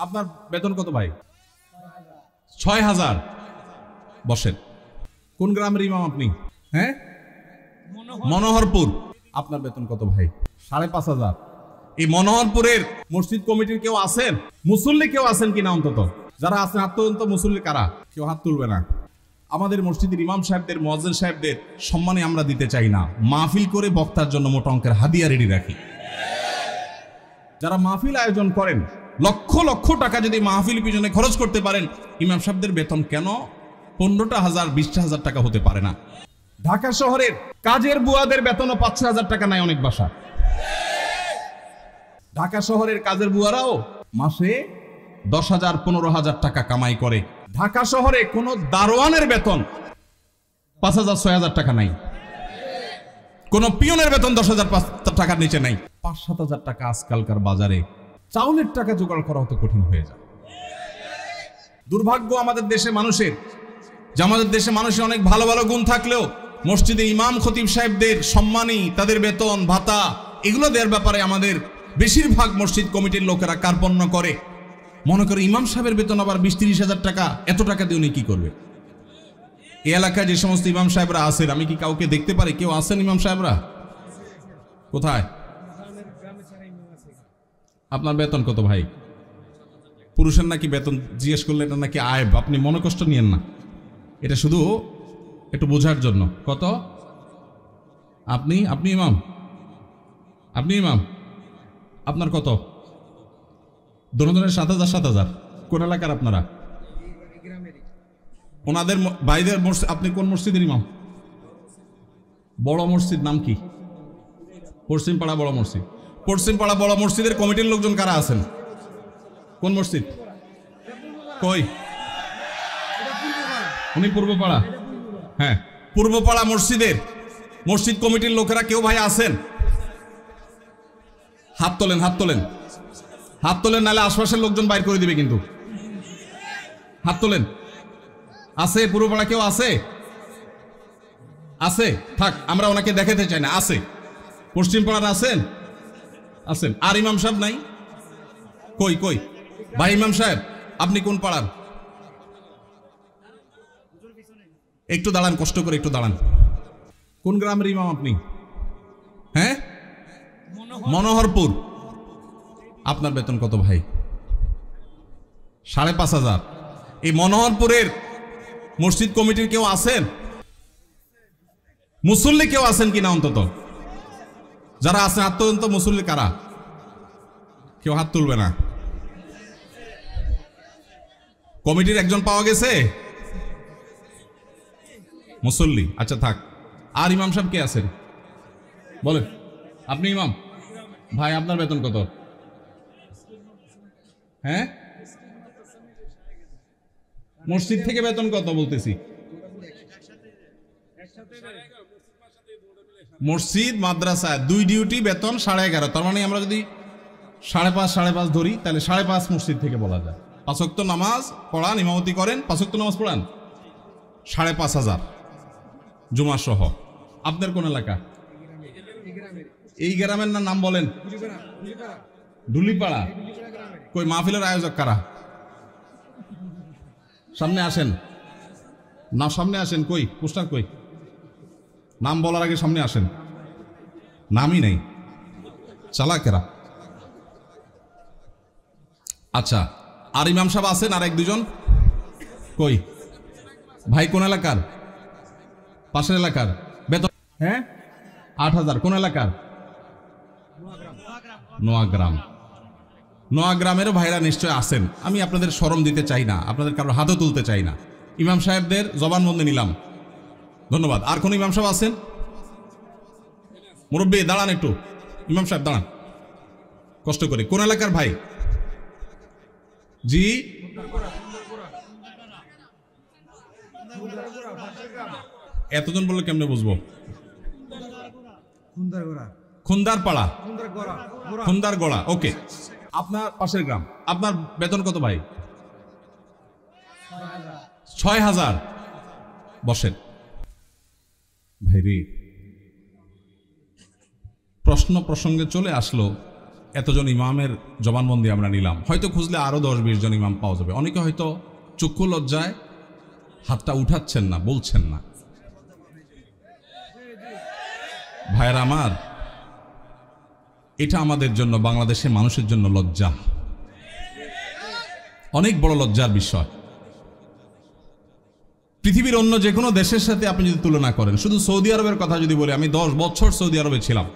আপনার বেতন কত ভাই? ৬,০০০। বসেন। কোন গ্রামের ইমাম আপনি? হ্যাঁ, মনোহরপুর। আপনার বেতন কত ভাই? ৫,৫০০। এই মনোহরপুরের মসজিদ কমিটির কেউ আছেন? মুসল্লি কেউ আছেন কিনা? অন্তত যারা আছেন হাত তুলুন তো। মুসল্লি কারা? কেউ হাত তুলবে না। আমাদের মসজিদের ইমাম সাহেবদের, মুয়াজ্জিন সাহেবদের সম্মানে আমরা দিতে চাই না, মাহফিল করে বক্তার জন্য মোটা অঙ্কের হাদিয়া রেডি রাখি। যারা মাহফিল আয়োজন করেন, লক্ষ লক্ষ টাকা যদি মাহফিল পিছনে খরচ করতে পারেন, ইমাম সাহেবদের বেতন কেন ১৫,০০০, ২০,০০০ টাকা হতে পারে না? ঢাকা শহরের কাজের বুয়াদের বেতনও ৫,০০০ টাকা নাই অনেক বাসা। ঢাকা শহরের কাজের বুয়ারাও মাসে ১০,০০০, ১৫,০০০ টাকা কামাই করে। ঢাকা শহরে কোন দারোয়ানের বেতন ৫,০০০, ৬,০০০ টাকা নাই। কোন পিয়নের বেতন ১০,০০০ টাকার নিচে নাই। ৫-৭,০০০ টাকা আজকালকার বাজারে চাউলের টাকা জোগাড় করা হতো কঠিন হয়ে যায়। দুর্ভাগ্য আমাদের দেশে মানুষের, যে আমাদের দেশে মানুষের অনেক ভালো ভালো গুণ থাকলেও মসজিদে ইমাম খতিব সাহেবদের সম্মানী, তাদের বেতন ভাতা এগুলো দেওয়ার ব্যাপারে আমাদের বেশিরভাগ মসজিদ কমিটির লোকেরা কার্পণ্য করে। মনে করে ইমাম সাহেবের বেতন আবার ২০-৩০,০০০ টাকা, এত টাকা দিয়ে উনি কি করবে? এই এলাকায় যে সমস্ত ইমাম সাহেবরা আছেন, আমি কি কাউকে দেখতে পারি? কেউ আছেন ইমাম সাহেবরা? কোথায়? আপনার বেতন কত ভাই? পুরুষের নাকি বেতন জিজ্ঞেস করলে এটা নাকি আয়ব। আপনি মনে কষ্ট নিয়েন না, এটা শুধু একটু বোঝার জন্য। কত? আপনি ইমাম? আপনি ইমাম? আপনার কত? দুজনের ৭,০০০, ৭,০০০। কোন এলাকার আপনারা? ওনাদের ভাইদের মসজিদ। আপনি কোন মসজিদের ইমাম? বড় মসজিদ নাম কি? পশ্চিমপাড়া বড় মসজিদ। পশ্চিমপাড়া বড় মসজিদের কমিটির লোকজন কারা আছেন? কোন মসজিদ? কই? উনি পূর্বপাড়া। হ্যাঁ, পূর্বপাড়া মসজিদের মসজিদ কমিটির লোকেরা কেউ ভাই আছেন? হাত তোলেন, হাত তোলেন, হাত তোলেন, নাহলে আশপাশের লোকজন বাইর করে দিবে কিন্তু। হাত তোলেন। আছে পূর্বপাড়া কেউ? আছে? আছে? থাক, আমরা ওনাকে দেখাতে চাই না। আছে? পশ্চিম পাড়ার আছেন? আছেন। আর ইমাম সাহেব নাই? কই কই ভাই ইমাম সাহেব, আপনি কোন পাড়ার? একটু দাঁড়ান, কষ্ট করে একটু দাঁড়ান। কোন গ্রামের ইমাম আপনি? হ্যাঁ, মনোহরপুর। আপনার বেতন কত ভাই? ৫,৫০০। এই মনোহরপুরের মসজিদ কমিটির কেউ আছেন? মুসল্লি কেউ আছেন কিনা? অন্তত যারা আছেন হাত তুলুন তো। মুসল্লি কারা? কেউ হাত তুলবে না। কমিটির একজন পাওয়া গেছে মুসল্লি। আচ্ছা থাক। আর ইমাম সাহেব কে আছেন বলেন? আপনি ইমাম? ভাই আপনার বেতন কত? হ্যাঁ, মসজিদ থেকে বেতন কত বলতেছি? মসজিদ মাদ্রাসা দুই ডিউটি বেতন 11.5। তার মানে আমরা যদি 5.5 ধরি, তাহলে 5.5 মসজিদ থেকে বলা যায়। 5 ওয়াক্ত নামাজ পড়ান, ইমামতি করেন, 5 ওয়াক্ত নামাজ পড়ান, 5,500 জুমা সহ। আপনার কোন এলাকা? এই গ্রামের নাম বলেন? ডুলিপাড়া। কই মাহফিলের আয়োজক কারা? সামনে আসেন না, সামনে আসেন। কই পোস্টার? কই নাম বলার আগে সামনে আসেন। নামই নেই, চালাকেরা। আচ্ছা, আর ইমাম সাহেব আছেন? আর 1-2 জন? কই ভাই কোন এলাকার? পাশের এলাকার। বেতন? হ্যাঁ, 8,000। কোন এলাকার? নোয়াগ্রাম। নোয়াগ্রামেরও ভাইরা নিশ্চয় আছেন। আমি আপনাদের শরম দিতে চাই না, আপনাদের কারো হাতও তুলতে চাই না। ইমাম সাহেবদের জবানবন্দি নিলাম, ধন্যবাদ। আর কোন ইমাম সাহেব আছেন? মুরব্বী দাঁড়ান একটু। ইমাম সাহেব দাঁড়ান কষ্ট করে। কোন এলাকার ভাই? জি, এতজন বললে কেমনে বুঝবো? খুন্দারপাড়া, খুন্দারগড়া। ওকে, আপনার পাশের গ্রাম। আপনার বেতন কত ভাই? 6,000। বসেন ভাই রে। প্রশ্ন প্রসঙ্গে চলে আসলো এতজন ইমামের জবানবন্দি আমরা নিলাম, হয়তো খুঁজলে আরও 10-20 জন ইমাম পাওয়া যাবে। অনেকে হয়তো চক্ষু লজ্জায় হাতটা উঠাচ্ছেন না, বলছেন না। ভাইয়েরা আমার, এটা আমাদের জন্য, বাংলাদেশের মানুষের জন্য লজ্জা, অনেক বড় লজ্জার বিষয়। পৃথিবীর অন্য যে কোনো দেশের সাথে আপনি যদি তুলনা করেন, শুধু সৌদি আরবের কথা যদি বলি, আমি 10 বছর সৌদি আরবে ছিলাম।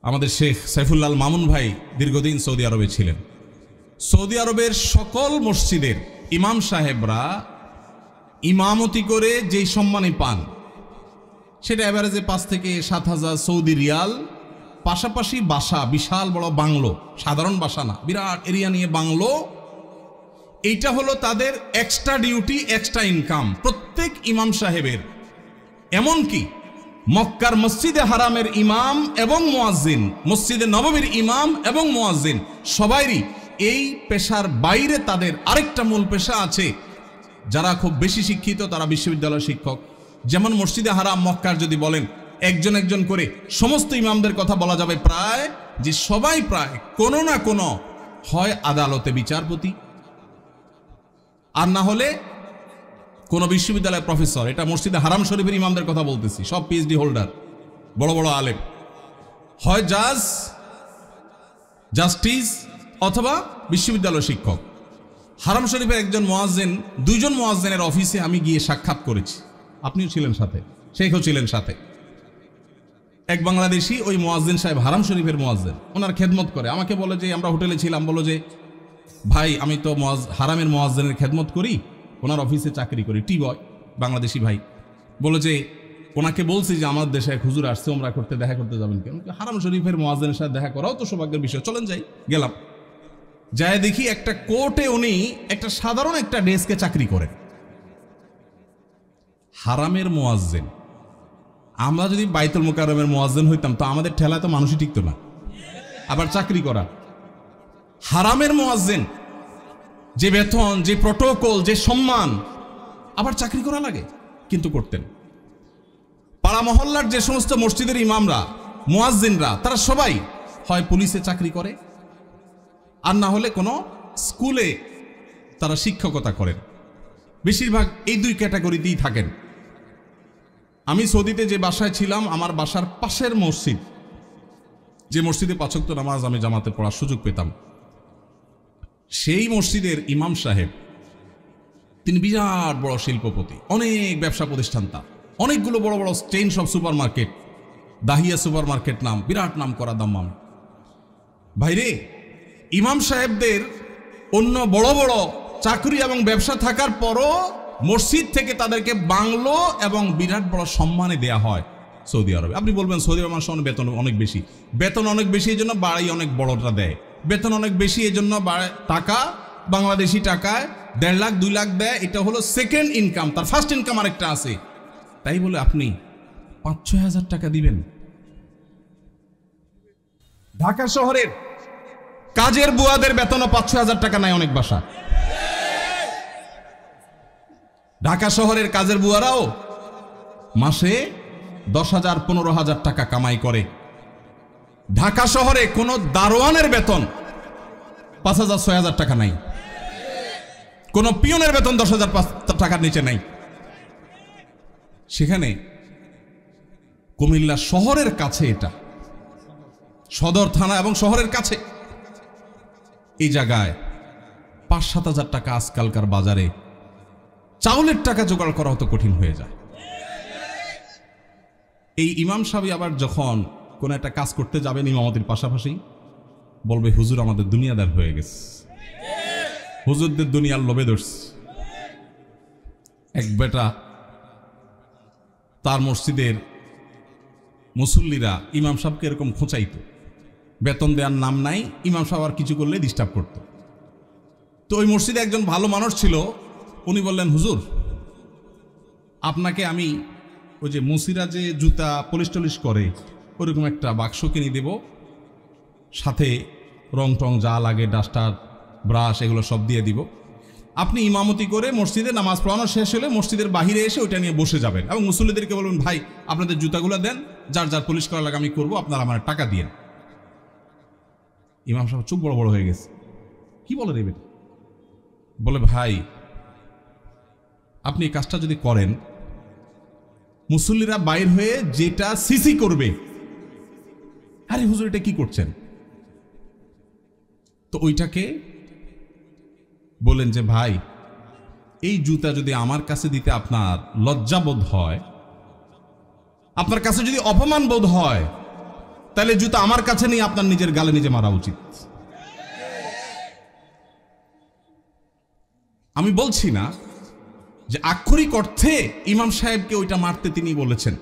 আমাদের শেখ সাইফুল্লাহ মামুন ভাই দীর্ঘদিন সৌদি আরবে ছিলেন। সৌদি আরবের সকল মসজিদের ইমাম সাহেবরা ইমামতি করে যেই সম্মানই পান, সেটা এভারেজে 5 থেকে 7,000 সৌদি রিয়াল, পাশাপাশি বাসা, বিশাল বড় বাংলো, সাধারণ বাসা না, বিরাট এরিয়া নিয়ে বাংলো। এইটা হলো তাদের এক্সট্রা ডিউটি, এক্সট্রা ইনকাম প্রত্যেক ইমাম সাহেবের। এমনকি মক্কার মসজিদে হারামের ইমাম এবং মুয়াজ্জিন, মসজিদে নববীর ইমাম এবং মুয়াজ্জিন, সবাইরই এই পেশার বাইরে তাদের আরেকটা মূল পেশা আছে। যারা খুব বেশি শিক্ষিত তারা বিশ্ববিদ্যালয়ের শিক্ষক। যেমন মসজিদে হারাম মক্কার যদি বলেন একজন একজন করে সমস্ত ইমামদের কথা বলা যাবে প্রায়, যে সবাই প্রায় কোনো না কোনো হয় আদালতে বিচারপতি, আর না হলে কোনো বিশ্ববিদ্যালয়ের প্রফেসর। এটা মসজিদে হারাম শরীফের ইমামদের কথা বলতেছি, সব পিএইচডি হোল্ডার, বড় বড় আলেম, হয় জাজ, জাস্টিস অথবা বিশ্ববিদ্যালয় শিক্ষক। হারাম শরীফের একজন মুয়াজ্জিন, 2 জন মুয়াজ্জিনের অফিসে আমি গিয়ে সাক্ষাৎ করেছি, আপনিও ছিলেন সাথে, শেখও ছিলেন সাথে। এক বাংলাদেশি ওই মুয়াজ্জিন সাহেব, হারাম শরীফের মুয়াজ্জিন, ওনার খেদমত করে। আমাকে বলে যে, আমরা হোটেলে ছিলাম, বলো যে ভাই আমি তো হারামের মুয়াজ্জিনের খেদমত করি, ওনার অফিসে চাকরি করি, টি বয়, বাংলাদেশি ভাই। বলো যে ওনাকে বলছি যে আমার দেশে এক হুজুর আসছে, ওমরা করতে, দেখা করতে যাবেন কেন? হারাম শরীফের মুয়াজ্জিনের সাথে দেখা করাও তো সৌভাগ্যের বিষয়, চলেন যাই। গেলাম, যায় দেখি একটা কোর্টে উনি একটা সাধারণ একটা ডেস্কে চাকরি করেন, হারামের মুয়াজ্জিন। আমরা যদি বাইতুল মুকাররমের মুয়াজ্জিন হইতাম তো আমাদের ঠেলায় তো মানুষই টিকতো না, আবার চাকরি করা। হারামের মুয়াজ্জিন, যে বেতন, যে প্রটোকল, যে সম্মান, আবার চাকরি করা লাগে, কিন্তু করতেন। পাড়া মহল্লার যে সমস্ত মসজিদের ইমামরা, মুয়াজ্জিনরা, তারা সবাই হয় পুলিশে চাকরি করে, আর না হলে কোনো স্কুলে তারা শিক্ষকতা করেন। বেশিরভাগ এই 2 ক্যাটাগরিতেই থাকেন। আমি সৌদিতে যে বাসায় ছিলাম, আমার বাসার পাশের মসজিদ, যে মসজিদে 5 ওয়াক্ত নামাজ আমি জামাতে পড়ার সুযোগ পেতাম, সেই মসজিদের ইমাম সাহেব, তিনি বিরাট বড় শিল্পপতি, অনেক ব্যবসা প্রতিষ্ঠান তার, অনেকগুলো বড় বড় চেইন সব super market, Dahiya super market নাম, বিরাট নাম করা দাম্মাম। ভাইরে, ইমাম সাহেবদের অন্য বড় বড় চাকরি এবং ব্যবসা থাকার পরও মসজিদ থেকে তাদেরকে বাংলো এবং বিরাট বড় সম্মানে দেয়া হয় সৌদি আরবে। আপনি বলবেন সৌদি আরব মানুষের বেতন অনেক বেশি, বেতন অনেক বেশি এই জন্য বাড়ি অনেক বড়টা দেয়, বেতন অনেক বেশি এই জন্য টাকা, বাংলাদেশি টাকায় 1.5 লাখ 2 লাখ দেয়, এটা হলো সেকেন্ড ইনকাম, তার ফার্স্ট ইনকাম আরেকটা আছে। তাই বলে আপনি 5-6 হাজার টাকা দিবেন? ঢাকা শহরের কাজের বুয়াদের বেতনও 5-6 হাজার টাকা নাই অনেক বাসা। ঢাকা শহরের কাজের বুয়ারাও মাসে 10,000 15,000 টাকা কামাই করে। ঢাকা শহরে কোনো দারোয়ানের বেতন 5,000-6,000 টাকা নাই, কোনো পিয়নের বেতন 10,000 টাকার নিচে নাই। সেখানে কুমিল্লা শহরের কাছে, এটা সদর থানা এবং শহরের কাছে, এই জায়গায় 5-7 হাজার টাকা আজকালকার বাজারে চাউলের টাকা জোগাড় করা হতো কঠিন হয়ে যায়। এই ইমাম সাহেব আবার যখন কোন একটা কাজ করতে যাবেন ইমামতির পাশাপাশি, বলবে হুজুর আমাদের দুনিয়াদার হয়ে গেছে, হুজুরদের দুনিয়ার লোভে ধরছে। এক বেটা, তার মসজিদের মুসল্লিরা ইমাম সাহেবকে এরকম খোঁচাইতো, বেতন দেওয়ার নাম নাই, ইমাম সাহেব আর কিছু করলে ডিস্টার্ব করতো। তো ওই মসজিদে একজন ভালো মানুষ ছিল, উনি বললেন হুজুর আপনাকে আমি ওই যে মুসিরা যে জুতা পলিশ টলিশ করে ওরকম একটা বাক্স কিনে দেব, সাথে রং টং যা লাগে, ডাস্টার, ব্রাশ, এগুলো সব দিয়ে দিব। আপনি ইমামতি করে মসজিদে নামাজ পড়ানো শেষ হলে মসজিদের বাহিরে এসে ওইটা নিয়ে বসে যাবেন এবং মুসল্লিদেরকে বলবেন ভাই আপনাদের জুতাগুলো দেন, যার যার পলিশ করা লাগে আমি করবো, আপনারা আমার টাকা দিয়েন। ইমাম সাহেব চোখ বড় বড় হয়ে গেছে, কি বলে দেবেন? বলে ভাই আপনি এই কাজটা যদি করেন, মুসল্লিরা বাইর হয়ে যেটা সিসি করবে, আরে হুজুর এটা কি করছেন? তো ওইটাকে বলেন যে ভাই এই জুতা যদি আমার কাছে দিতে আপনার লজ্জাবোধ হয়, আপনার কাছে যদি অপমান বোধ হয়, তাহলে জুতা আমার কাছে নিয়ে আপনার নিজের গালে নিজে মারা উচিত। আমি বলছি না যে আক্ষরিক অর্থে ইমাম সাহেবকে ওইটা মারতে তিনি বলেছেন।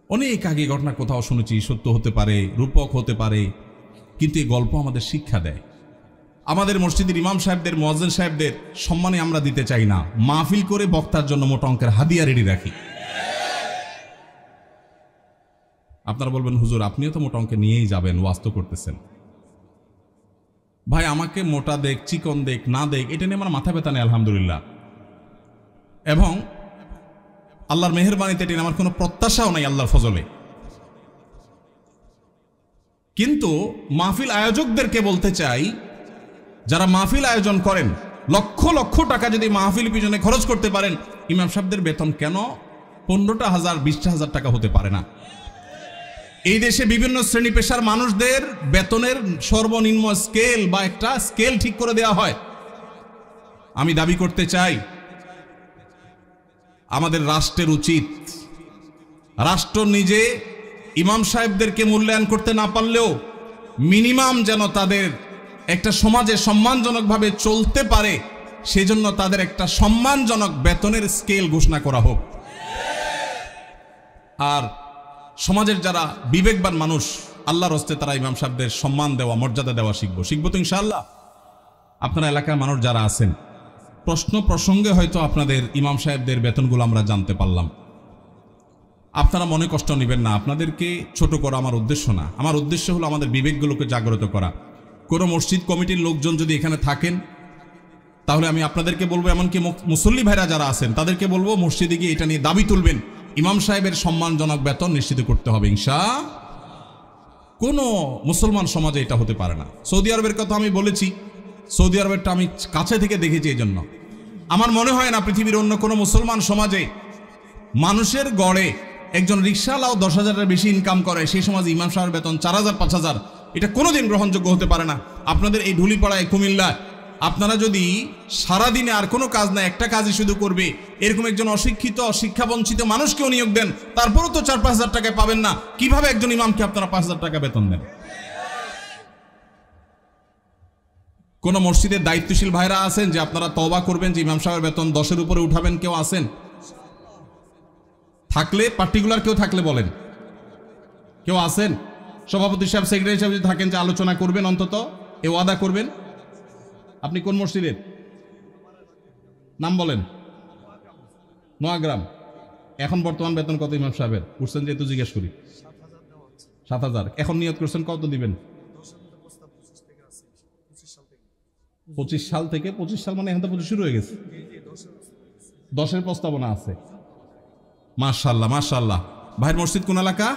অনেক আগে ঘটনা কোথাও শুনেছি, সত্য হতে পারে, রূপক হতে পারে, কিন্তু এই গল্প আমাদের শিক্ষা দেয়। আমাদের মসজিদের ইমাম সাহেবদের, মুয়াজ্জিন সাহেবদের সম্মানে আমরা দিতে চাই না, মাহফিল করে বক্তার জন্য মোটা অঙ্কের হাদিয়া রেডি রাখি। আপনারা বলবেন হুজুর আপনিও তো মোটা অঙ্কে নিয়েই যাবেন, ওয়াজ তো করতেছেন। ভাই আমাকে মোটা দেখ, চিকন দেখ, না দেখ, এটা নিয়ে আমার মাথা ব্যথা নেই আলহামদুলিল্লাহ, এবং আল্লাহর মেহেরবানিতে এটা আমার কোনো প্রত্যাশাও নাই আল্লাহর ফজলে। কিন্তু মাহফিল আয়োজকদেরকে বলতে চাই, যারা মাহফিল আয়োজন করেন, লক্ষ লক্ষ টাকা যদি মাহফিল পিছনে খরচ করতে পারেন, ইমাম সাহেবদের বেতন কেন 15,000 20,000 টাকা হতে পারে না? এই দেশে বিভিন্ন শ্রেণী পেশার মানুষদের বেতনের সর্বনিম্ন স্কেল বা একটা স্কেল ঠিক করে দেওয়া হয়। আমি দাবি করতে চাই আমাদের রাষ্ট্রের উচিত, রাষ্ট্র নিজে ইমাম সাহেবদেরকে মূল্যায়ন করতে না পারলেও মিনিমাম যেন তাদের একটা সমাজে সম্মানজনকভাবে চলতে পারে, সেজন্য তাদের একটা সম্মানজনক বেতনের স্কেল ঘোষণা করা হোক। আর সমাজের যারা বিবেকবান মানুষ, আল্লাহর হস্তে তারা ইমাম সাহেবদের সম্মান দেওয়া, মর্যাদা দেওয়া শিখবো তো ইনশাআল্লাহ। আপনার এলাকার মানুষ যারা আছেন, প্রশ্ন প্রসঙ্গে হয়তো আপনাদের ইমাম সাহেবদের বেতনগুলো আমরা জানতে পারলাম, আপনারা মনে কষ্ট নেবেন না, আপনাদেরকে ছোট করা আমার উদ্দেশ্য না। আমার উদ্দেশ্য হলো আমাদের বিবেকগুলোকে জাগ্রত করা। কোনো মসজিদ কমিটির লোকজন যদি এখানে থাকেন, তাহলে আমি আপনাদেরকে বলবো, এমনকি মুসল্লি ভাইরা যারা আছেন তাদেরকে বলবো, মসজিদে গিয়ে এটা নিয়ে দাবি তুলবেন, ইমাম সাহেবের সম্মানজনক বেতন নিশ্চিত করতে হবে ইনশাআল্লাহ। কোনো মুসলমান সমাজে এটা হতে পারে না। সৌদি আরবের কথা আমি বলেছি, সৌদি আরবেরটা আমি কাছে থেকে দেখেছি, এই জন্য আমার মনে হয় না পৃথিবীর অন্য কোনো মুসলমান সমাজে মানুষের গড়ে একজন রিকশাওয়ালাও 10,000-এর বেশি ইনকাম করে, সেই সমাজে ইমাম সাহেবের বেতন 4,000 5,000, এটা কোনোদিন গ্রহণযোগ্য হতে পারে না। আপনাদের এই ঢুলিপাড়ায়, কুমিল্লা, আপনারা যদি সারাদিনে আর কোনো কাজ না, একটা কাজই শুধু করবে, এরকম একজন অশিক্ষিত, শিক্ষাবঞ্চিত মানুষকেও নিয়োগ দেন, তারপরও তো 4-5 হাজার টাকায় পাবেন না। কিভাবে একজন ইমামকে আপনারা 5,000 টাকা বেতন দেন? কোন মসজিদের দায়িত্বশীল ভাইরা আছেন যে আপনারা তওবা করবেন যে ইমাম সাহেবের বেতন 10-এর উপরে উঠাবেন? কেউ আছেন? থাকলে পার্টিকুলার কেউ থাকলে বলেন, কেউ আছেন? সভাপতি সাহেব, সেক্রেটারি সাহেব যদি থাকেন যে আলোচনা করবেন, অন্তত এ ওয়াদা করবেন। আপনি কোন মসজিদের নাম বলেন? নোয়াগ্রাম। এখন বর্তমান বেতন কত ইমাম সাহেবের? উঠছেন যেহেতু জিজ্ঞেস করি। 7,000। এখন নিয়ত করছেন কত দিবেন? 25 সাল থেকে। 25 সাল মানে এখন তো 25 শুরু হয়ে গেছে। 10-এর প্রস্তাবনা আছে। মাশাআল্লাহ মাশাআল্লাহ। ভাইয়ের মসজিদ কোন এলাকা?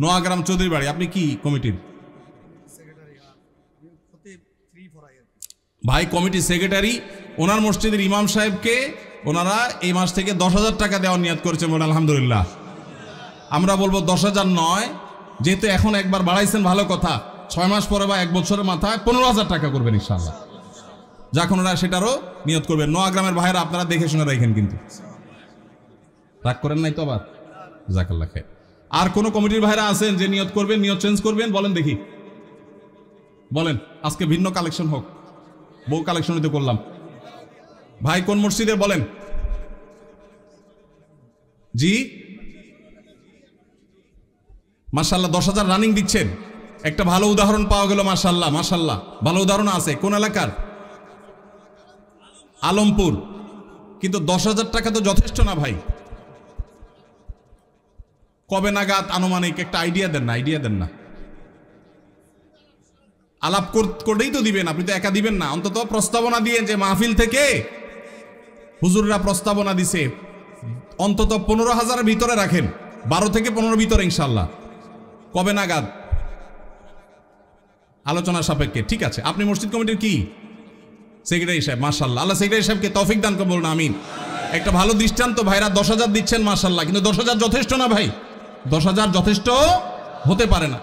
নোয়াগ্রাম চৌধুরী বাড়ি। আপনি কি কমিটির? ভাই কমিটি সেক্রেটারি। ওনার মসজিদের ইমাম সাহেবকে ওনারা এই মাস থেকে 10,000 টাকা দেওয়ার নিয়ত করেছে। বলে আলহামদুলিল্লাহ। আমরা বলবো 10,000 নয়, যেহেতু এখন একবার বাড়াইছেন ভালো কথা, 6 মাস পরে বা 1 বছরের মাথায় 15,000 টাকা করবেন ইনশাআল্লাহ। যখন ওরা সেটারও নিয়ত করবেন। নোয়াগ্রামের ভাইরা আপনারা দেখে শুনে রাখেন, কিন্তু রাগ করেন নাই তো আবার? জাযাকাল্লাহ খাইর। আর কোন কমিটির ভাইরা আছেন যে নিয়ত করবেন, নিয়ত চেঞ্জ করবেন? বলেন দেখি, বলেন। আজকে ভিন্ন কালেকশন হোক, বউ কালেকশন হইতে করলাম। ভাই কোন মসজিদের বলেন? জি মাশাআল্লাহ, 10,000 রানিং দিচ্ছেন। একটা ভালো উদাহরণ পাওয়া গেল। মাশাআল্লাহ মাশাআল্লাহ, ভালো উদাহরণ আছে। কোন এলাকার? আলমপুর। কিন্তু 10,000 টাকা তো যথেষ্ট না ভাই। কবে নাগাদ আনুমানিক একটা আইডিয়া দেন না? আইডিয়া দেন না, আলাপ করলেই তো দিবেন। আপনি তো একা দিবেন না, অন্তত প্রস্তাবনা দিয়ে যে মাহফিল থেকে হুজুররা প্রস্তাবনা দিছে, অন্তত 15,000-এর ভিতরে রাখেন, 12 থেকে 15 ভিতরে ইনশাআল্লাহ। কবে নাগাদ? আলোচনা সাপেক্ষে, ঠিক আছে। আপনি মসজিদ কমিটির কি সেক্রেটারি সাহেব, মাশাআল্লাহ, আল্লাহ সেক্রেটারি সাহেবকে তৌফিক দান করুন, বলুন আমিন। একটা ভালো দৃষ্টান্ত, ভাইরা 10,000 দিচ্ছেন মাশাআল্লাহ, কিন্তু 10,000 যথেষ্ট না ভাই, 10,000 যথেষ্ট হতে পারে না।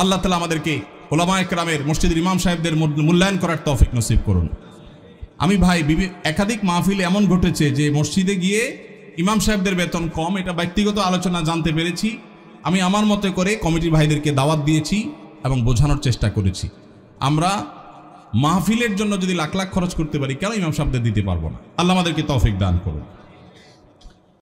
আল্লাহ তাআলা আমাদেরকে উলামায়ে কেরামের, মসজিদের ইমাম সাহেবদের মূল্যায়ন করার তৌফিক নসিব করুন। আমি ভাই একাধিক মাহফিলে এমন ঘটেছে যে মসজিদে গিয়ে ইমাম সাহেবদের বেতন কম, এটা ব্যক্তিগত আলোচনা জানতে পেরেছি। আমি আমার মতো করে কমিটির ভাইদেরকে দাওয়াত দিয়েছি এবং বোঝানোর চেষ্টা করেছি, আমরা মাহফিলের জন্য যদি লাখ লাখ খরচ করতে পারি, কেন ইমাম সাহেবদের দিতে পারবো না? আল্লাহ আমাদেরকে তৌফিক দান করুন।